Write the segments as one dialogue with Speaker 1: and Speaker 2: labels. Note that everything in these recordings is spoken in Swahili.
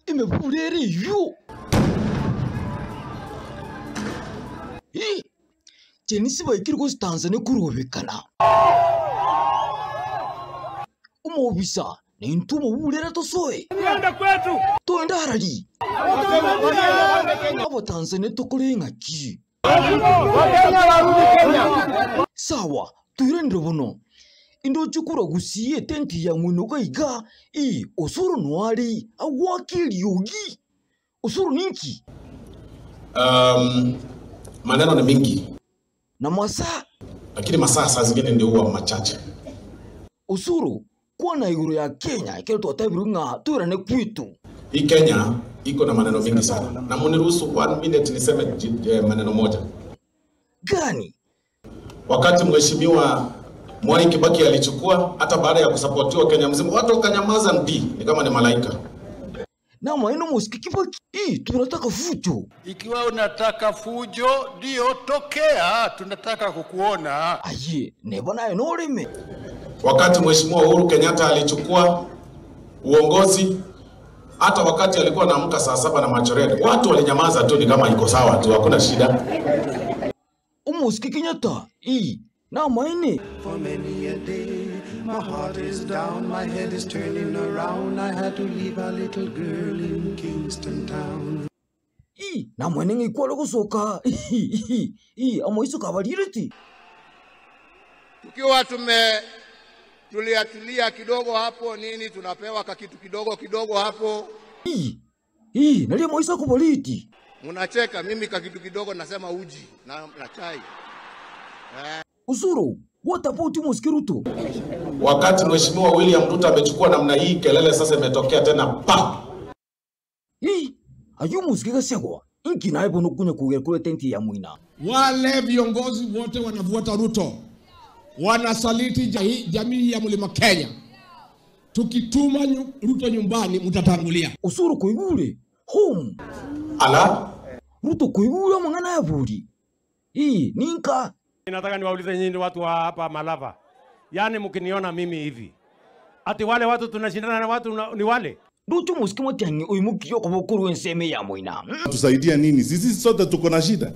Speaker 1: Imepulere yo. Jenisi baikiri ko Tanzania kurobekana. Umobisa ni ntumo bulera tosoe.
Speaker 2: Twenda kwetu.
Speaker 1: Twenda harali. Abo Tanzania tokolenga ki. Sawa, tuyirendere bono. Indo chukura gusiye tenti ya mwinoga iga. Osoro nwari awakili yogi. Osoro ninki.
Speaker 3: Maneno ni mingi.
Speaker 1: Na masaa.
Speaker 3: Lakini masaa saa zingine ndio huwa machache.
Speaker 1: Osoro kwa na iguru ya Kenya ikero twatabiru nga tuyirane kwitu.
Speaker 3: Hii Kenya iko na maneno mingi sana. Na muniruhusu 1 minute niseme maneno moja.
Speaker 1: Gani?
Speaker 3: Wakati mheshimiwa Mwai Kibaki alichukua, hata baada ya kusapotiwa Kenya mzima, watu wakanyamaza ni kama ni malaika.
Speaker 1: Na maino Mwai Kibaki, tunataka fujo.
Speaker 2: Ikiwa unataka fujo, ndio tokea, tunataka kukuona.
Speaker 1: Aye, nebo nayo noreme.
Speaker 3: Wakati mheshimiwa Uhuru Kenyatta alichukua uongozi, hata wakati alikuwa anaamka saa 7 na machoreni, watu walinyamaza tu ni kama iko sawa tu, hakuna shida.
Speaker 1: Mwai Kenyatta, na maine.
Speaker 4: For many a day, my heart is down, my head is turning around. I had to leave a little girl in Kingston town.
Speaker 1: Na maine ngikuwa kusoka. Amoiso kabalireti.
Speaker 5: Tukiwa tulia kidogo hapo nini, tunapewa kakitu kidogo hapo.
Speaker 1: Nalia Moisa kubaliti.
Speaker 5: Munacheka, mimi kakitu kidogo nasema uji na chai.
Speaker 1: Usuru, what about Ruto?
Speaker 3: Wakati mheshimiwa William Ruto amechukua namna hii, kelele sasa imetokea tena pa.
Speaker 1: Ayu musikika segwa. Inki na ipo nukunya kugekule tenti ya Mwina.
Speaker 6: Wale viongozi wote wanavuata Ruto. Wanasaliti jamii ya Mlima Kenya. Tukituma Ruto nyumbani mutatangulia.
Speaker 1: Usuru kuigule. Home.
Speaker 3: Ala?
Speaker 1: Ruto kuigule mangana ya budi. Ninka.
Speaker 2: Nataka niwaulize nyinyi watu wa hapa Malava. Yaani mkiniona mimi hivi. Ati wale watu tunashindana na watu ni wale.
Speaker 1: Ndoto musikimo tiangi uimukiyo kwa bokuru enseme ya Mwina.
Speaker 7: Tusaidia nini? Sisi sote tuko na shida.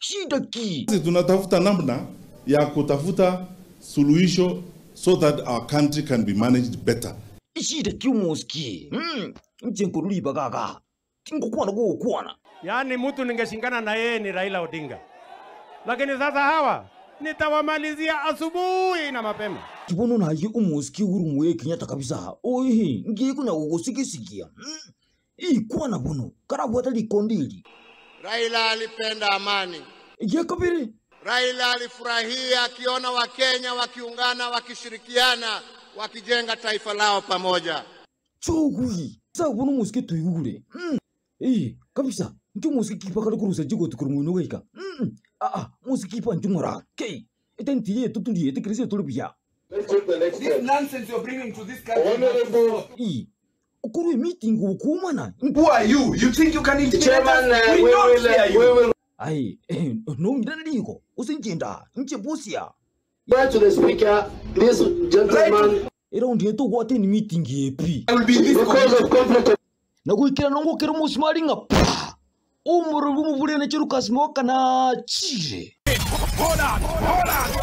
Speaker 1: Shida ki?
Speaker 7: Sisi tunatafuta namna ya kutafuta suluhisho so that our country can be managed better.
Speaker 1: Shida ki umuski? Njenkuruli bagaga. Tingukuana kukuana.
Speaker 2: Yaani mtu ningeshingana na yeye ni Raila Odinga. Lakini sasa hawa nitawamalizia asubuhi na mapema.
Speaker 1: Kibono na ye umuski uru Mwai Kenyatta kabisa. Ngiye kunya kusikia. Kuana bono. Karabuata likondili.
Speaker 5: Raila alipenda amani.
Speaker 1: Kabiri.
Speaker 5: Raila alifurahia akiona Wakenya wakiungana, wakishirikiana, wakijenga taifa lao pamoja.
Speaker 1: Chogui. Sasa bono muski tuyure. Kabisa. Njo musiki kipa kali kurusa jigo tukurumuno gaika. Musiki kipa njumora. Etentiye tutuliye etikrise tulubia.
Speaker 8: This nonsense you're bringing to this country.
Speaker 1: Okuru meeting ukumana.
Speaker 8: Who are you? You think you can intimidate us? We will.
Speaker 1: No ndaligo. Usinjenda. Nche bosia.
Speaker 9: To the speaker, this gentleman.
Speaker 1: Era ndiye to what in meeting yepi.
Speaker 8: I will be this
Speaker 9: because of conflict.
Speaker 1: Naguikira nongo kero musmaringa. Umuru bumubule na chiruka smoka na chire.
Speaker 2: Hold on.